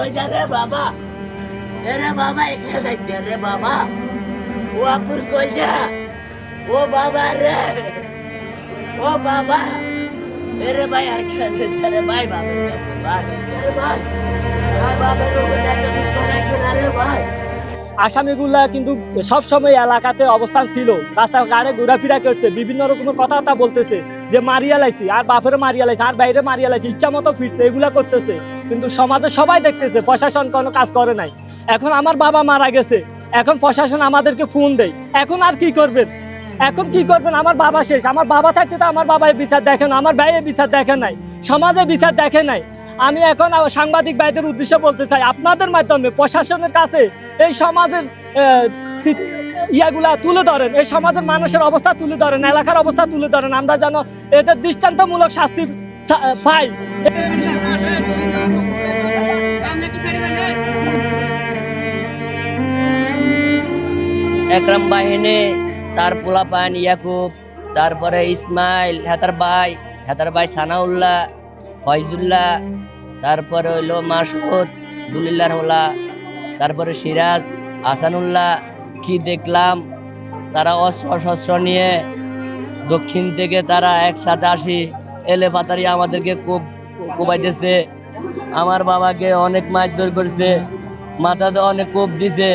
কই যা রে বাবা, রে বাবা এখানে যাইতে রে বাবা, ও আপুর কই যা, ও বাবা রে, ও বাবা, রে ভাই আর খেলতে রে ভাই, বাবার কাছে ভাই, রে ভাই, ভাই বাবার উপর একটা দুঃখ রাখো না রে ভাই। আসামিগুলা কিন্তু সবসময় এলাকাতে অবস্থান ছিল, রাস্তাঘাটে ঘোরাফেরা করছে, বিভিন্ন রকমের কথাবার্তা বলতেছে যে মারিয়া লাইছি, আর বাপেরও মারিয়া লাইছি, আর বাইরে মারিয়া লাইছি, ইচ্ছা মতো ফিরছে, এগুলা করতেছে। কিন্তু সমাজে সবাই দেখতেছে, প্রশাসন কোনো কাজ করে নাই। এখন আমার বাবা মারা গেছে, এখন প্রশাসন আমাদেরকে ফোন দেয়, এখন আর কি করবেন? এখন কি করবেন? আমার বাবা শেষ, আমার বাবা থাকতে তো আমার বাবাই বিচার দেখে না, আমার ভাইয়ের বিচার দেখে নাই, সমাজে বিচার দেখে নাই। আমি এখন সাংবাদিক ভাইদের উদ্দেশ্যে বলতে চাই, আপনাদের মাধ্যমে প্রশাসনের কাছে এই সমাজের ইয়াগুলা তুলে ধরেন, এই সমাজের মানুষের অবস্থা তুলে ধরেন, এলাকার অবস্থা তুলে ধরেন, আমরা যেন এদের দৃষ্টান্তমূলক শাস্তি পাই। একরাম বাহিনী, তার পোলাপান ইয়াকুব, তারপরে ইসমাইল, হেতার ভাই সানাউল্লাহ, ফয়জুল্লাহ, তারপরে হইলো মাসুদ, দুলিল্লার হোলা, তারপরে সিরাজ, আসানুল্লাহ। কি দেখলাম, তারা অস্ত্র শস্ত্র নিয়ে দক্ষিণ থেকে তারা একসাথে আসি এলে পাতারি আমাদেরকে খুব কোবাইতেছে। আমার বাবাকে অনেক মারধর করছে, মাথাতে অনেক কোপ দিছে।